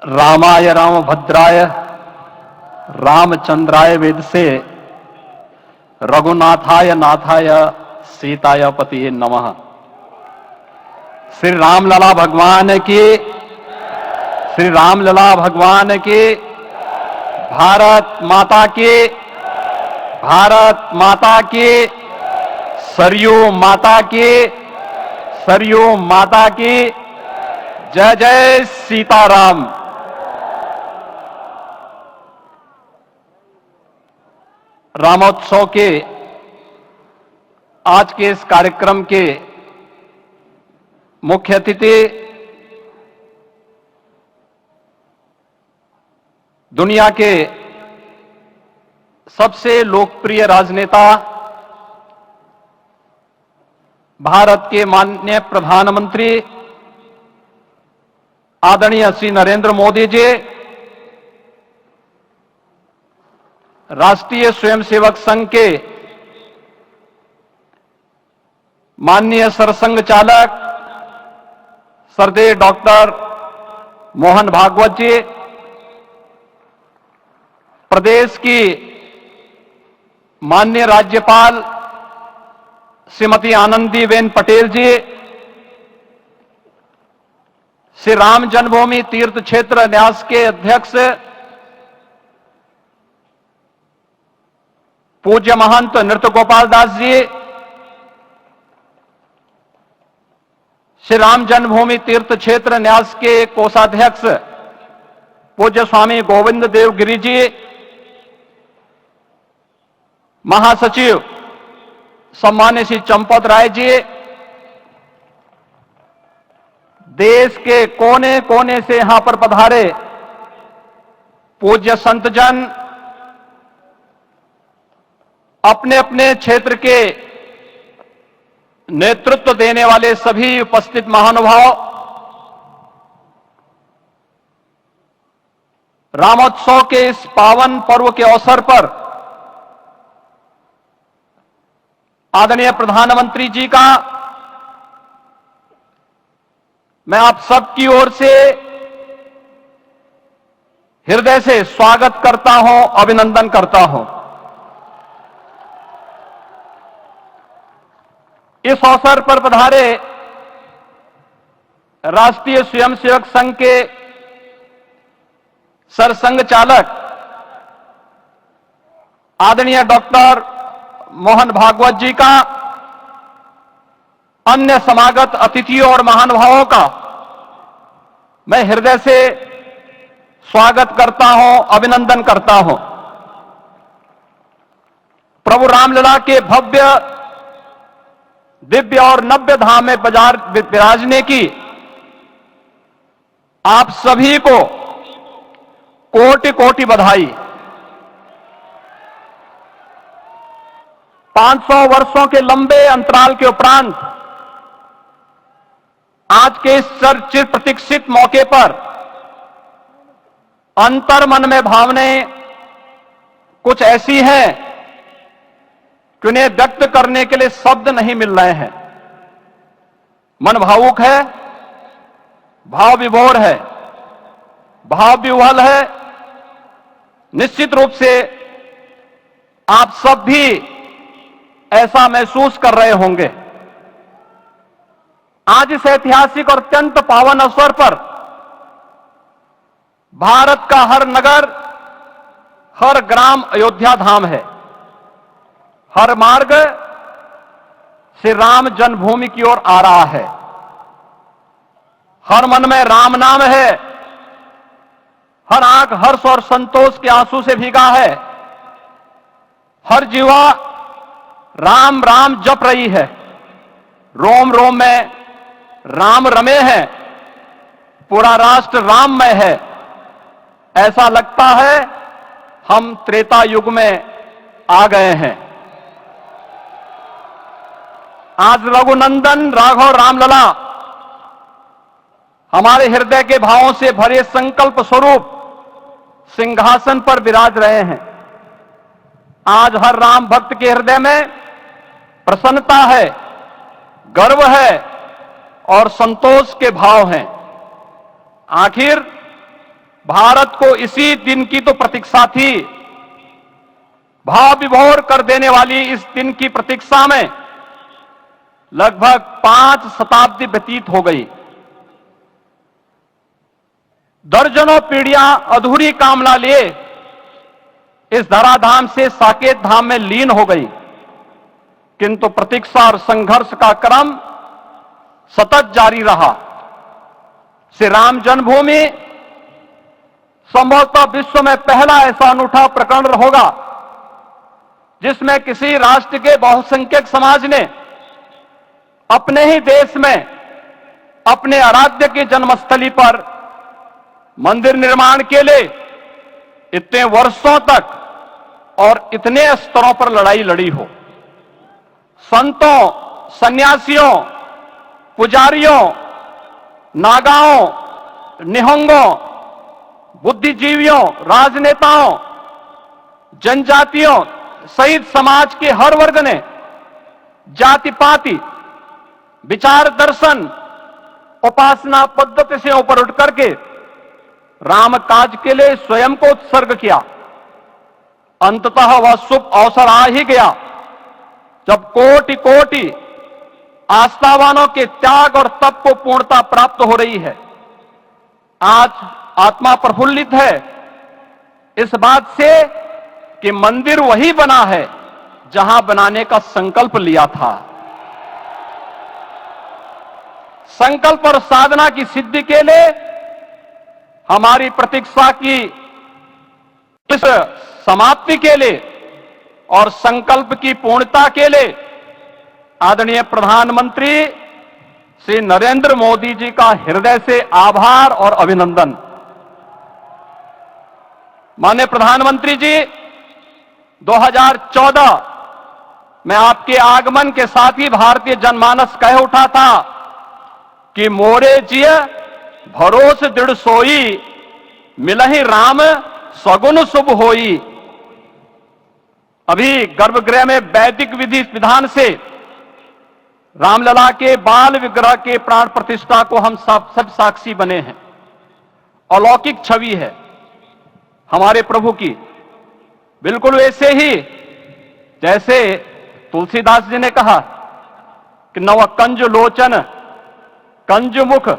रामाय रामभद्राय रामचंद्राय वेदसे रघुनाथाय नाथाय सीताय पतिये नमः। श्री रामलला भगवान की, श्री रामलला भगवान की, भारत माता की, भारत माता की, सरयू माता की, सरयू माता की, जय जय सीताराम। रामोत्सव के आज के इस कार्यक्रम के मुख्य अतिथि दुनिया के सबसे लोकप्रिय राजनेता भारत के माननीय प्रधानमंत्री आदरणीय श्री नरेंद्र मोदी जी, राष्ट्रीय स्वयंसेवक संघ के माननीय सरसंघ चालक श्रद्धेय डॉक्टर मोहन भागवत जी, प्रदेश की माननीय राज्यपाल श्रीमती आनंदीबेन पटेल जी, श्री राम जन्मभूमि तीर्थ क्षेत्र न्यास के अध्यक्ष पूज्य महंत नृत्य गोपाल दास जी, श्री राम जन्मभूमि तीर्थ क्षेत्र न्यास के कोषाध्यक्ष पूज्य स्वामी गोविंद देव गिरि जी, महासचिव सम्मान्य श्री चंपत राय जी, देश के कोने कोने से यहां पर पधारे पूज्य संतजन, अपने अपने क्षेत्र के नेतृत्व देने वाले सभी उपस्थित महानुभाव, रामोत्सव के इस पावन पर्व के अवसर पर आदरणीय प्रधानमंत्री जी का मैं आप सबकी ओर से हृदय से स्वागत करता हूं, अभिनंदन करता हूं। इस अवसर पर पधारे राष्ट्रीय स्वयंसेवक संघ के सरसंघ चालक आदरणीय डॉक्टर मोहन भागवत जी का, अन्य समागत अतिथियों और महानुभावों का मैं हृदय से स्वागत करता हूं, अभिनंदन करता हूं। प्रभु रामलला के भव्य दिव्य और नव्य धाम में विराजने की आप सभी को कोटि कोटि बधाई। 500 वर्षों के लंबे अंतराल के उपरांत आज के इस चर्चित प्रतीक्षित मौके पर अंतर मन में भावनाएं कुछ ऐसी हैं कि उन्हें व्यक्त करने के लिए शब्द नहीं मिल रहे हैं। मन भावुक है, भाव विभोर है, भाव विह्वल है। निश्चित रूप से आप सब भी ऐसा महसूस कर रहे होंगे। आज इस ऐतिहासिक और अत्यंत पावन अवसर पर भारत का हर नगर, हर ग्राम अयोध्या धाम है। हर मार्ग श्री राम जन्मभूमि की ओर आ रहा है। हर मन में राम नाम है, हर आंख हर्ष और संतोष के आंसू से भीगा है। हर जीवा राम राम जप रही है। रोम रोम में राम रमे हैं, पूरा राष्ट्र राममय है। ऐसा लगता है हम त्रेता युग में आ गए हैं। आज रघुनंदन राघव रामलला हमारे हृदय के भावों से भरे संकल्प स्वरूप सिंहासन पर विराज रहे हैं। आज हर राम भक्त के हृदय में प्रसन्नता है, गर्व है और संतोष के भाव हैं। आखिर भारत को इसी दिन की तो प्रतीक्षा थी। भाव विभोर कर देने वाली इस दिन की प्रतीक्षा में लगभग 5 शताब्दी व्यतीत हो गई। दर्जनों पीढ़ियां अधूरी कामना लिए इस धराधाम से साकेत धाम में लीन हो गई, किंतु प्रतीक्षा और संघर्ष का क्रम सतत जारी रहा। श्री राम जन्मभूमि संभवतः विश्व में पहला ऐसा अनूठा प्रकरण होगा जिसमें किसी राष्ट्र के बहुसंख्यक समाज ने अपने ही देश में अपने आराध्य की जन्मस्थली पर मंदिर निर्माण के लिए इतने वर्षों तक और इतने स्तरों पर लड़ाई लड़ी हो। संतों, सन्यासियों, पुजारियों, नागाओं, निहंगों, बुद्धिजीवियों, राजनेताओं, जनजातियों सहित समाज के हर वर्ग ने जाति पाति, विचार दर्शन, उपासना पद्धति से ऊपर उठ करके राम काज के लिए स्वयं को उत्सर्ग किया। अंततः वह शुभ अवसर आ ही गया जब कोटि कोटि आस्थावानों के त्याग और तप को पूर्णता प्राप्त हो रही है। आज आत्मा प्रफुल्लित है इस बात से कि मंदिर वही बना है जहां बनाने का संकल्प लिया था। संकल्प और साधना की सिद्धि के लिए हमारी प्रतीक्षा की इस समाप्ति के लिए और संकल्प की पूर्णता के लिए आदरणीय प्रधानमंत्री श्री नरेंद्र मोदी जी का हृदय से आभार और अभिनंदन। माननीय प्रधानमंत्री जी, 2014 में आपके आगमन के साथ ही भारतीय जनमानस कह उठा था कि मोरे जिय भरोस दृढ़ सोई, मिलहि राम सगुन शुभ होई। अभी गर्भगृह में वैदिक विधि विधान से रामलला के बाल विग्रह के प्राण प्रतिष्ठा को हम सब साक्षी बने हैं। अलौकिक छवि है हमारे प्रभु की, बिल्कुल वैसे ही जैसे तुलसीदास जी ने कहा कि नव कंज लोचन कंज मुख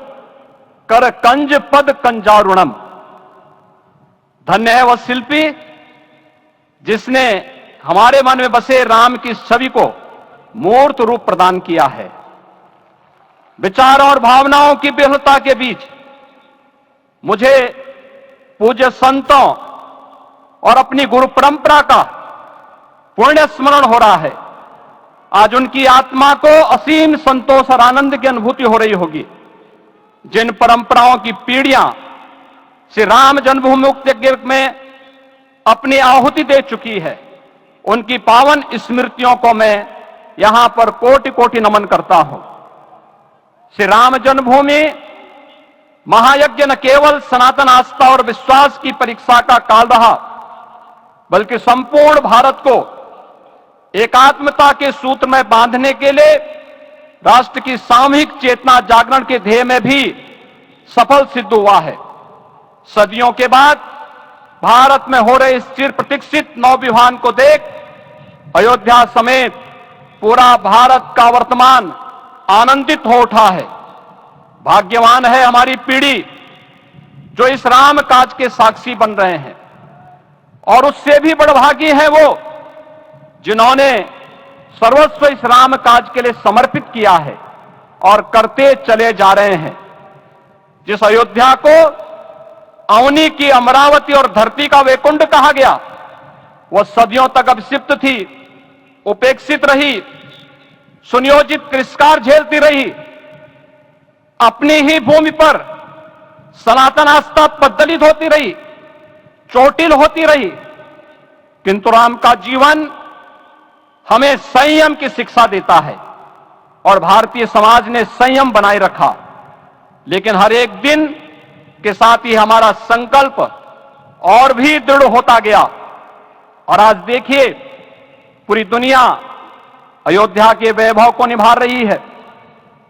कर कंज पद कंजारुणम। धन्य है वह शिल्पी जिसने हमारे मन में बसे राम की छवि को मूर्त रूप प्रदान किया है। विचारों और भावनाओं की विहलता के बीच मुझे पूज्य संतों और अपनी गुरु परंपरा का पुण्य स्मरण हो रहा है। आज उनकी आत्मा को असीम संतोष और आनंद की अनुभूति हो रही होगी। जिन परंपराओं की पीढ़ियां श्री राम जन्मभूमि मुक्ति यज्ञ में अपनी आहुति दे चुकी है, उनकी पावन स्मृतियों को मैं यहां पर कोटि कोटि नमन करता हूं। श्री राम जन्मभूमि महायज्ञ न केवल सनातन आस्था और विश्वास की परीक्षा का काल रहा, बल्कि संपूर्ण भारत को एकात्मता के सूत्र में बांधने के लिए राष्ट्र की सामूहिक चेतना जागरण के ध्येय में भी सफल सिद्ध हुआ है। सदियों के बाद भारत में हो रहे इस चिर प्रतीक्षित नवविवाह को देख अयोध्या समेत पूरा भारत का वर्तमान आनंदित हो उठा है। भाग्यवान है हमारी पीढ़ी जो इस राम काज के साक्षी बन रहे हैं, और उससे भी बड़भागी है वो जिन्होंने सर्वस्व इस राम काज के लिए समर्पित किया है और करते चले जा रहे हैं। जिस अयोध्या को अवनी की अमरावती और धरती का वैकुंठ कहा गया, वह सदियों तक अभिषिप्त थी, उपेक्षित रही, सुनियोजित तिरस्कार झेलती रही। अपनी ही भूमि पर सनातन आस्था पद्दलित होती रही, चोटिल होती रही, किंतु राम का जीवन हमें संयम की शिक्षा देता है और भारतीय समाज ने संयम बनाए रखा। लेकिन हर एक दिन के साथ ही हमारा संकल्प और भी दृढ़ होता गया, और आज देखिए पूरी दुनिया अयोध्या के वैभव को निभा रही है।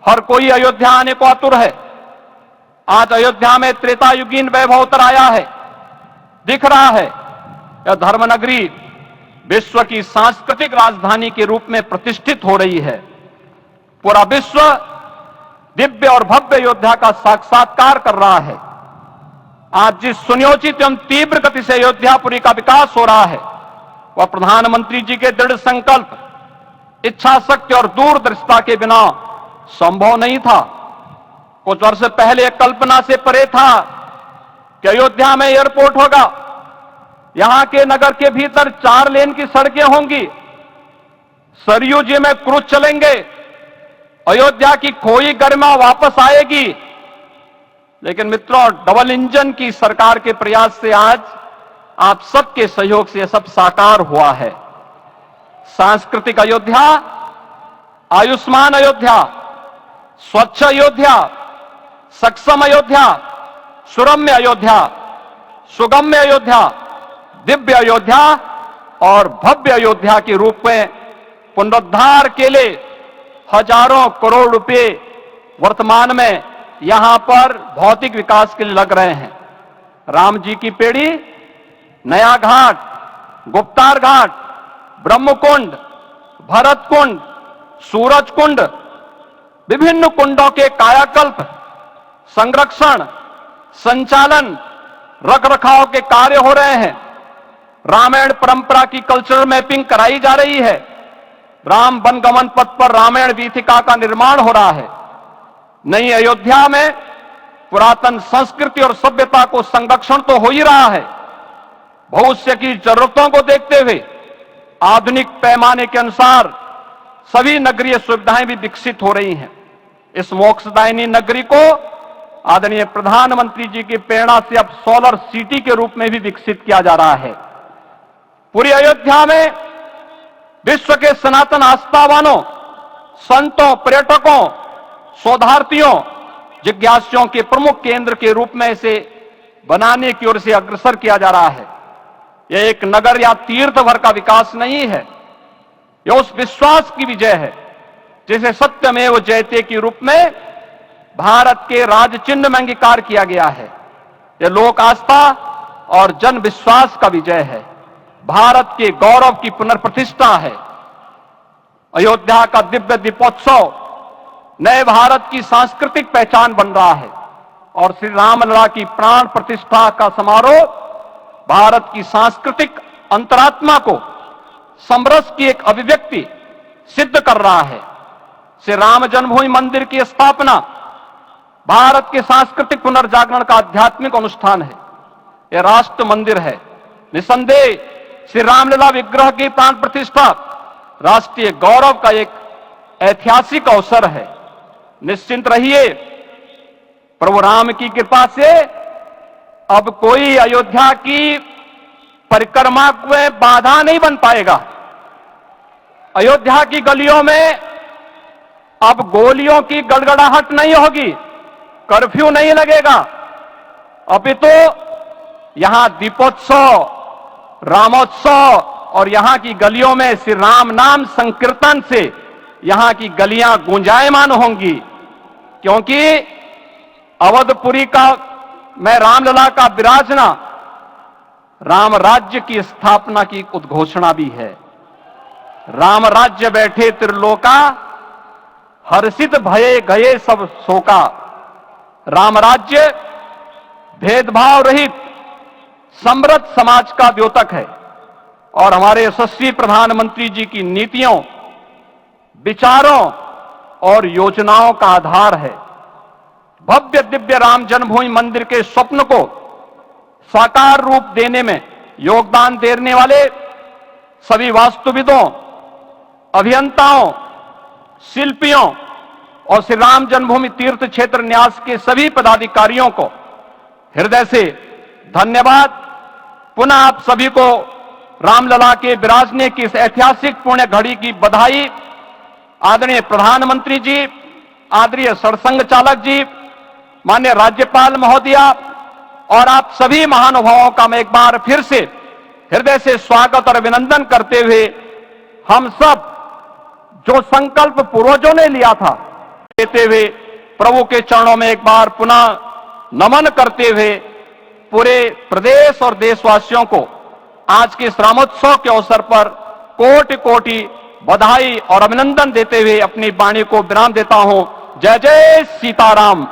हर कोई अयोध्या आने को आतुर है। आज अयोध्या में त्रेतायुगीन वैभव उतर आया है। दिख रहा है यह धर्मनगरी विश्व की सांस्कृतिक राजधानी के रूप में प्रतिष्ठित हो रही है। पूरा विश्व दिव्य और भव्य अयोध्या का साक्षात्कार कर रहा है। आज जिस सुनियोजित एवं तीव्र गति से अयोध्यापुरी का विकास हो रहा है वह प्रधानमंत्री जी के दृढ़ संकल्प, इच्छा शक्ति और दूरदर्शिता के बिना संभव नहीं था। कुछ वर्ष पहले कल्पना से परे था कि अयोध्या में एयरपोर्ट होगा, यहां के नगर के भीतर 4 लेन की सड़कें होंगी, सरयू जी में क्रूज चलेंगे, अयोध्या की खोई गरिमा वापस आएगी। लेकिन मित्रों, डबल इंजन की सरकार के प्रयास से आज आप सबके सहयोग से यह सब साकार हुआ है। सांस्कृतिक अयोध्या, आयुष्मान अयोध्या, स्वच्छ अयोध्या, सक्षम अयोध्या, सुरम्य अयोध्या, सुगम्य अयोध्या, दिव्य अयोध्या और भव्य अयोध्या के रूप में पुनरुद्धार के लिए हजारों करोड़ रुपए वर्तमान में यहां पर भौतिक विकास के लिए लग रहे हैं। राम जी की पेड़ी, नया घाट, गुप्तार घाट, ब्रह्मकुंड, भरत कुंड, सूरज कुंड, विभिन्न कुंडों के कायाकल्प, संरक्षण, संचालन, रखरखाव के कार्य हो रहे हैं। रामायण परंपरा की कल्चरल मैपिंग कराई जा रही है। राम वनगमन पथ पर रामायण वीथिका का निर्माण हो रहा है। नई अयोध्या में पुरातन संस्कृति और सभ्यता को संरक्षण तो हो ही रहा है, भविष्य की जरूरतों को देखते हुए आधुनिक पैमाने के अनुसार सभी नगरीय सुविधाएं भी विकसित हो रही हैं। इस मोक्षदायिनी नगरी को आदरणीय प्रधानमंत्री जी की प्रेरणा से अब सोलर सिटी के रूप में भी विकसित किया जा रहा है। पूरी अयोध्या में विश्व के सनातन आस्थावानों, संतों, पर्यटकों, शोधार्थियों, जिज्ञासुओं के प्रमुख केंद्र के रूप में इसे बनाने की ओर से अग्रसर किया जा रहा है। यह एक नगर या तीर्थ भर का विकास नहीं है, यह उस विश्वास की विजय है जिसे सत्यमेव जयते के रूप में भारत के राज चिन्ह में अंगीकार किया गया है। यह लोक आस्था और जन विश्वास का विजय है, भारत के गौरव की पुनर्प्रतिष्ठा है। अयोध्या का दिव्य दीपोत्सव नए भारत की सांस्कृतिक पहचान बन रहा है और श्री रामलला की प्राण प्रतिष्ठा का समारोह भारत की सांस्कृतिक अंतरात्मा को समरस की एक अभिव्यक्ति सिद्ध कर रहा है। श्री राम जन्मभूमि मंदिर की स्थापना भारत के सांस्कृतिक पुनर्जागरण का आध्यात्मिक अनुष्ठान है। यह राष्ट्र मंदिर है। निसंदेह श्री रामलला विग्रह की प्राण प्रतिष्ठा राष्ट्रीय गौरव का एक ऐतिहासिक अवसर है। निश्चिंत रहिए, प्रभु राम की कृपा से अब कोई अयोध्या की परिक्रमा में बाधा नहीं बन पाएगा। अयोध्या की गलियों में अब गोलियों की गड़गड़ाहट नहीं होगी, कर्फ्यू नहीं लगेगा। अपितु यहां दीपोत्सव, रामोत्सव और यहां की गलियों में श्री राम नाम संकीर्तन से यहां की गलियां गुंजायमान होंगी, क्योंकि अवधपुरी का मैं रामलला का विराजना राम राज्य की स्थापना की उद्घोषणा भी है। राम राज्य बैठे त्रिलोका, हर्षित भये गए सब शोका। राम राज्य भेदभाव रहित समृद्ध समाज का द्योतक है और हमारे यशस्वी प्रधानमंत्री जी की नीतियों, विचारों और योजनाओं का आधार है। भव्य दिव्य राम जन्मभूमि मंदिर के स्वप्न को साकार रूप देने में योगदान देने वाले सभी वास्तुविदों, अभियंताओं, शिल्पियों और श्री राम जन्मभूमि तीर्थ क्षेत्र न्यास के सभी पदाधिकारियों को हृदय से धन्यवाद। पुनः आप सभी को रामलला के विराजने की इस ऐतिहासिक पुण्य घड़ी की बधाई। आदरणीय प्रधानमंत्री जी, आदरणीय सरसंघ चालक जी, माननीय राज्यपाल महोदया और आप सभी महानुभावों का मैं एक बार फिर से हृदय से स्वागत और अभिनंदन करते हुए हम सब जो संकल्प पूर्वजों ने लिया था, लेते हुए प्रभु के चरणों में एक बार पुनः नमन करते हुए पूरे प्रदेश और देशवासियों को आज के इस रामोत्सव के अवसर पर कोटि कोटि बधाई और अभिनंदन देते हुए अपनी वाणी को विराम देता हूं। जय जय सीताराम।